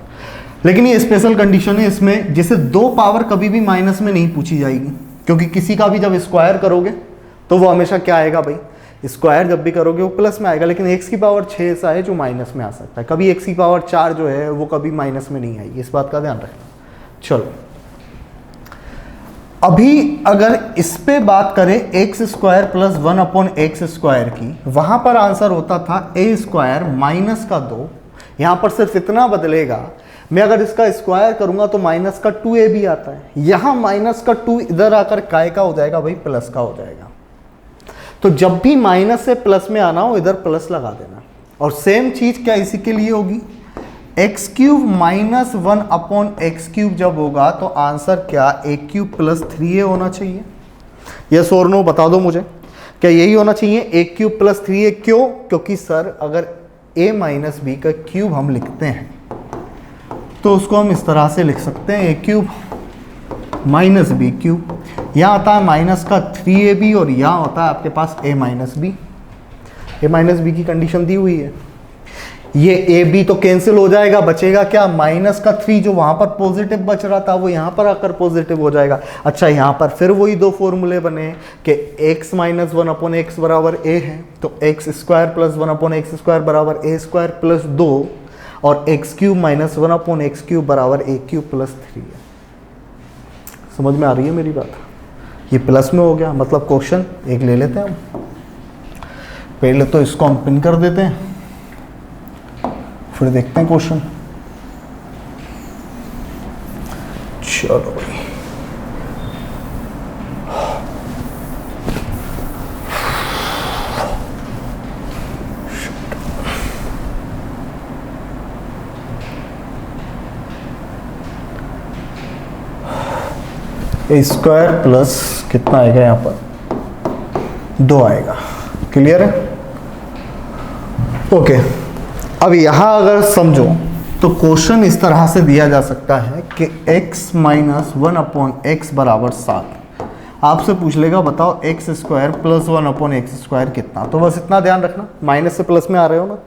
लेकिन ये स्पेशल कंडीशन है इसमें, जैसे 2 पावर कभी भी माइनस में नहीं पूछी जाएगी, क्योंकि किसी का भी जब स्क्वायर करोगे तो वो हमेशा क्या आएगा भाई, स्क्वायर जब भी करोगे वो प्लस में आएगा। लेकिन x की पावर 6 ऐसा है जो माइनस में आ सकता है, कभी x की पावर 4 जो है वो कभी माइनस में नहीं आएगी, इस बात का ध्यान रखना। चलो अभी अगर इस पे बात करें x square plus 1/x square की, वहां पर आंसर होता था a स्क्वायर माइनस का 2। यहां पर सिर्फ इतना बदलेगा, मैं अगर इसका स्क्वायर करूंगा तो माइनस का 2a भी आता है, यहां माइनस का 2 इधर आकर काय का हो जाएगा भाई, प्लस का हो जाएगा। तो जब भी माइनस से प्लस में आना हो इधर प्लस लगा देना। और सेम चीज क्या इसी के लिए होगी, एक्स क्यूब माइनस 1/x³ जब होगा तो आंसर क्या a³ प्लस 3a होना चाहिए। यस और नो बता दो मुझे, क्या यही होना चाहिए a³ प्लस 3a। क्यों? क्योंकि सर अगर a माइनस b का क्यूब हम लिखते हैं तो उसको हम इस तरह से लिख सकते हैं a³ माइनस b³। यहाँ आता है माइनस का 3ab और यहाँ होता है आपके पास a minus b। a minus b की कंडीशन दी हुई है, ये ab तो कैंसिल हो जाएगा, बचेगा क्या, माइनस का 3 जो वहाँ पर पॉजिटिव बच रहा था वो यहाँ पर आकर पॉजिटिव हो जाएगा। अच्छा यहाँ पर फिर वही 2 फॉर्मूले बने कि x माइनस 1/x बराबर a है, तो x square plus 1/x square बराबर a स्क्वायर प्लस 2 और x³ माइनस 1/x³ बराबर a³ प्लस 3 है। समझ में आ रही है मेरी बात? ये प्लस में हो गया, मतलब क्वेश्चन एक ले लेते हैं हम। पहले तो इसको हम पिन कर देते हैं, फिर देखते हैं क्वेश्चन। चलो भाई ए स्क्वायर प्लस कितना आएगा, यहाँ पर 2 आएगा। क्लियर है? ओके अब यहाँ अगर समझो तो क्वेश्चन इस तरह से दिया जा सकता है कि x माइनस 1/x बराबर 7। आपसे पूछ लेगा बताओ x square plus 1/x square कितना। तो बस इतना ध्यान रखना, माइनस से प्लस में आ रहे हो ना,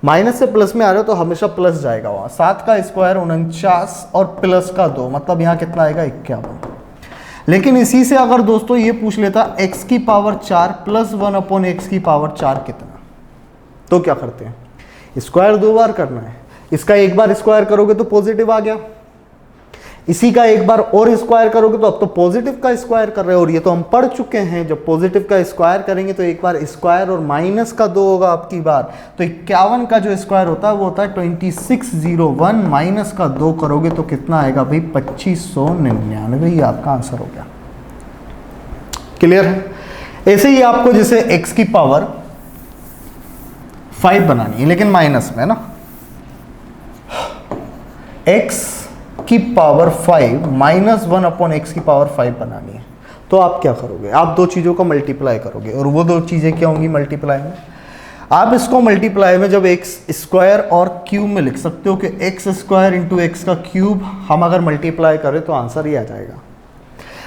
माइनस से प्लस में आ रहे हो तो हमेशा प्लस जाएगा वहाँ। 7 का स्क्वायर 49 और प्लस का 2, मतलब यहाँ कितना आएगा 51। लेकिन इसी से अगर दोस्तों ये पूछ लेता x की पावर 4 प्लस 1/x की पावर 4 कितना, तो क्या करते हैं, स्क्वायर 2 बार करना है। इसका एक बार स्क्वायर करोगे तो पॉजिटिव आ गया, इसी का एक बार और स्क्वायर करोगे तो अब तो पॉजिटिव का स्क्वायर कर रहे हो। और ये तो हम पढ़ चुके हैं, जब पॉजिटिव का स्क्वायर करेंगे तो एक बार स्क्वायर और माइनस का 2 होगा आपकी बार, तो 51 का जो स्क्वायर होता है वो होता है 2601, माइनस का 2 करोगे तो कितना आएगा भाई 2599। ये आपका आंसर हो गया। क्लियर है? ऐसे ही आपको जैसे x की पावर 5 बनानी है, लेकिन माइनस में ना, x की पावर 5 माइनस 1/x की पावर 5 बनानी है, तो आप क्या करोगे, आप 2 चीज़ों को मल्टीप्लाई करोगे। और वो 2 चीज़ें क्या होंगी मल्टीप्लाई में, आप इसको मल्टीप्लाई में जब x स्क्वायर और क्यूब में लिख सकते हो कि x स्क्वायर इंटू एक्स का क्यूब, हम अगर मल्टीप्लाई करें तो आंसर ही आ जाएगा।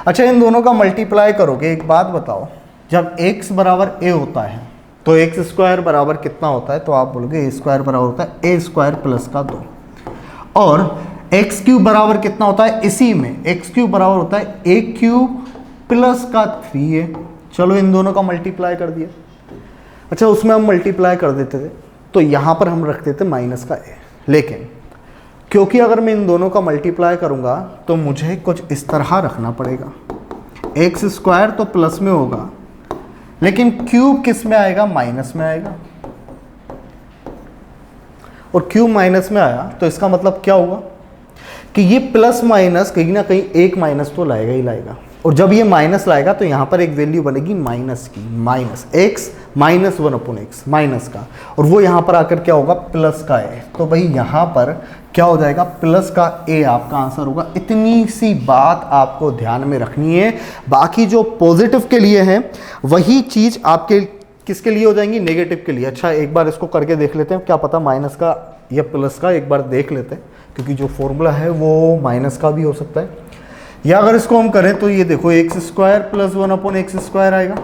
अच्छा इन दोनों का मल्टीप्लाई करोगे, एक बात बताओ, जब x बराबर a होता है तो एक्स स्क्वायर बराबर कितना होता है, तो आप बोलोगे a स्क्वायर बराबर होता है a स्क्वायर प्लस का 2, और एक्स क्यूब बराबर कितना होता है, इसी में एक्स क्यूब बराबर होता है a³ प्लस का 3a। चलो इन दोनों का मल्टीप्लाई कर दिया। अच्छा उसमें हम मल्टीप्लाई कर देते थे तो यहाँ पर हम रख देते माइनस का a, लेकिन क्योंकि अगर मैं इन दोनों का मल्टीप्लाई करूँगा तो मुझे कुछ इस तरह रखना पड़ेगा, एक्स स्क्वायर तो प्लस में होगा लेकिन क्यूब किस में आएगा, माइनस में आएगा। और क्यूब माइनस में आया तो इसका मतलब क्या हुआ कि ये प्लस माइनस कहीं ना कहीं एक माइनस तो लाएगा ही लाएगा। और जब ये माइनस लाएगा तो यहाँ पर एक वैल्यू बनेगी माइनस की, minus x minus 1 upon x, minus का, और वो यहाँ पर आकर क्या होगा प्लस का ए। तो भाई यहाँ पर क्या हो जाएगा प्लस का ए आपका आंसर होगा। इतनी सी बात आपको ध्यान में रखनी है। बाकी जो पॉजिटिव के लिए है वही चीज़ आपके किसके लिए हो जाएंगी, नेगेटिव के लिए। अच्छा एक बार इसको करके देख लेते हैं, क्या पता माइनस का या प्लस का, एक बार देख लेते हैं, क्योंकि जो फॉर्मूला है वो माइनस का भी हो सकता है। या अगर इसको हम करें तो ये देखो x square plus 1 upon x square आएगा।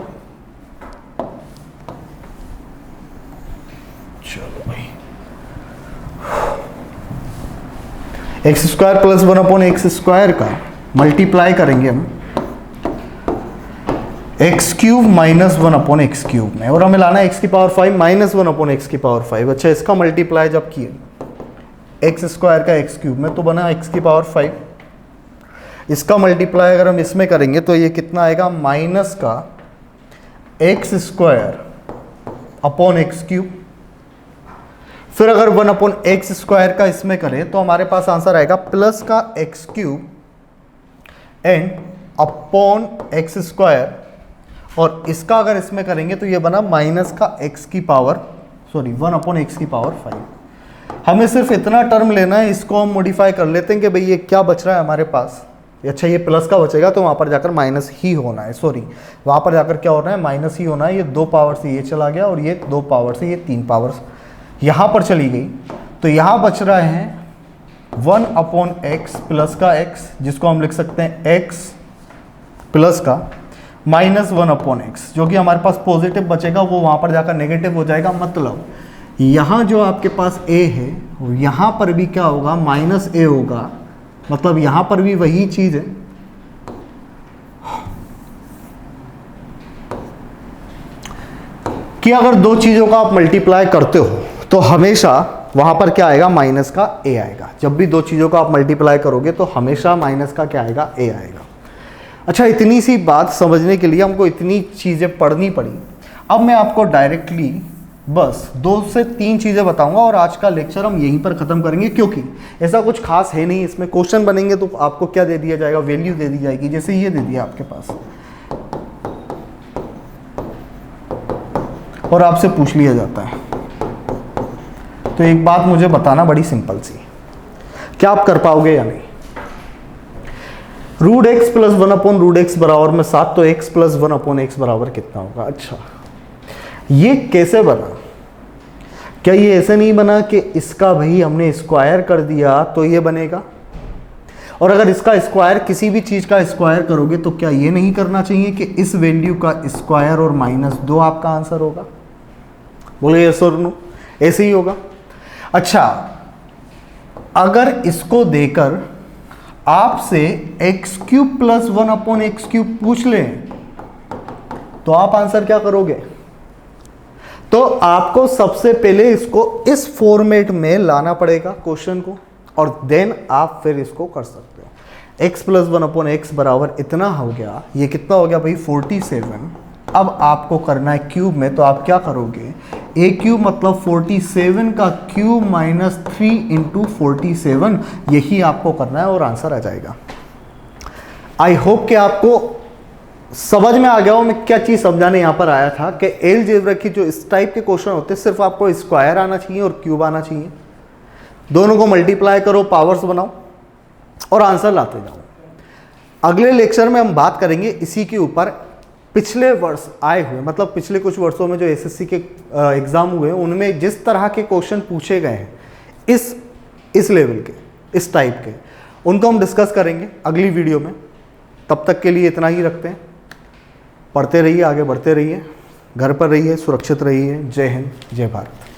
चलो भाई, x square plus 1 upon x square का मल्टीप्लाई करेंगे हम x cube minus 1 upon X cube में, और हमें लाना है एक्स की पावर 5 माइनस 1 अपॉन एक्स की पावर 5। अच्छा इसका मल्टीप्लाई जब किए एक्स स्क्वायर का एक्स क्यूब में तो बना एक्स की पावर 5। इसका मल्टीप्लाई अगर हम इसमें करेंगे तो ये कितना आएगा, माइनस का x square upon X cube. फिर अगर 1 अपॉन एक्स स्क्वायर का इसमें करें तो हमारे पास आंसर आएगा प्लस का x cube and upon x square, और इसका अगर इसमें करेंगे तो ये बना माइनस का एक्स की पावर 1 अपॉन एक्स की पावर 5। हमें सिर्फ इतना टर्म लेना है, इसको हम मॉडिफाई कर लेते हैं कि भाई ये क्या बच रहा है हमारे पास। अच्छा ये प्लस का बचेगा तो वहाँ पर जाकर माइनस ही होना है, सॉरी वहाँ पर जाकर क्या होना है, माइनस ही होना है। ये 2 पावर से ये चला गया और ये 2 पावर से ये 3 पावर्स यहाँ पर चली गई, तो यहाँ बच रहा है 1 अपॉन एक्स प्लस का एक्स, जिसको हम लिख सकते हैं एक्स प्लस का माइनस 1 अपॉन एक्स, जो कि हमारे पास पॉजिटिव बचेगा वो वहाँ पर जाकर नेगेटिव हो जाएगा। मतलब यहाँ जो आपके पास a है यहाँ पर भी क्या होगा, माइनस a होगा। मतलब यहाँ पर भी वही चीज़ है, कि अगर 2 चीज़ों का आप मल्टीप्लाई करते हो तो हमेशा वहाँ पर क्या आएगा, माइनस का a आएगा। जब भी 2 चीज़ों का आप मल्टीप्लाई करोगे तो हमेशा माइनस का क्या आएगा, a आएगा। अच्छा इतनी सी बात समझने के लिए हमको इतनी चीज़ें पढ़नी पड़ी। अब मैं आपको डायरेक्टली बस 2 से 3 चीज़ें बताऊंगा और आज का लेक्चर हम यहीं पर ख़त्म करेंगे, क्योंकि ऐसा कुछ खास है नहीं। इसमें क्वेश्चन बनेंगे तो आपको क्या दे दिया जाएगा, वैल्यू दे दी जाएगी, जैसे ये दे दिया आपके पास और आपसे पूछ लिया जाता है। तो एक बात मुझे बताना बड़ी सिंपल सी, क्या आप कर पाओगे या नहीं। Root x plus 1 upon root x बराबर में 7, तो एक्स प्लस 1 अपॉन एक्स बराबर कितना होगा। अच्छा ये कैसे बना, क्या ये ऐसे नहीं बना कि इसका भाई हमने स्क्वायर कर दिया तो ये बनेगा, और अगर इसका स्क्वायर किसी भी चीज़ का स्क्वायर करोगे तो क्या ये नहीं करना चाहिए कि इस वैल्यू का स्क्वायर और -2 आपका आंसर होगा। बोले यस और नो, ऐसे ही होगा। अच्छा अगर इसको देकर आपसे x cube plus 1 upon X cube पूछ लें तो आप आंसर क्या करोगे। तो आपको सबसे पहले इसको इस फॉर्मेट में लाना पड़ेगा क्वेश्चन को, और देन आप फिर इसको कर सकते हो। x प्लस 1 अपॉन एक्स बराबर इतना हो गया, ये कितना हो गया भाई 47। अब आपको करना है क्यूब में, तो आप क्या करोगे, a क्यूब मतलब 47 का क्यूब माइनस 3 इंटू 47, यही आपको करना है और आंसर आ जाएगा। आई होप कि आपको समझ में आ गया हो मैं क्या चीज़ समझाने यहाँ पर आया था, कि अलजेब्रा की जो इस टाइप के क्वेश्चन होते हैं सिर्फ आपको स्क्वायर आना चाहिए और क्यूब आना चाहिए, दोनों को मल्टीप्लाई करो, पावर्स बनाओ और आंसर लाते जाओ। अगले लेक्चर में हम बात करेंगे इसी के ऊपर, पिछले वर्ष आए हुए, मतलब पिछले कुछ वर्षों में जो एसएससी के एग्ज़ाम हुए उनमें जिस तरह के क्वेश्चन पूछे गए हैं इस लेवल के, इस टाइप के, उनको हम डिस्कस करेंगे अगली वीडियो में। तब तक के लिए इतना ही रखते हैं। पढ़ते रहिए, आगे बढ़ते रहिए, घर पर रहिए, सुरक्षित रहिए। जय हिंद, जय भारत।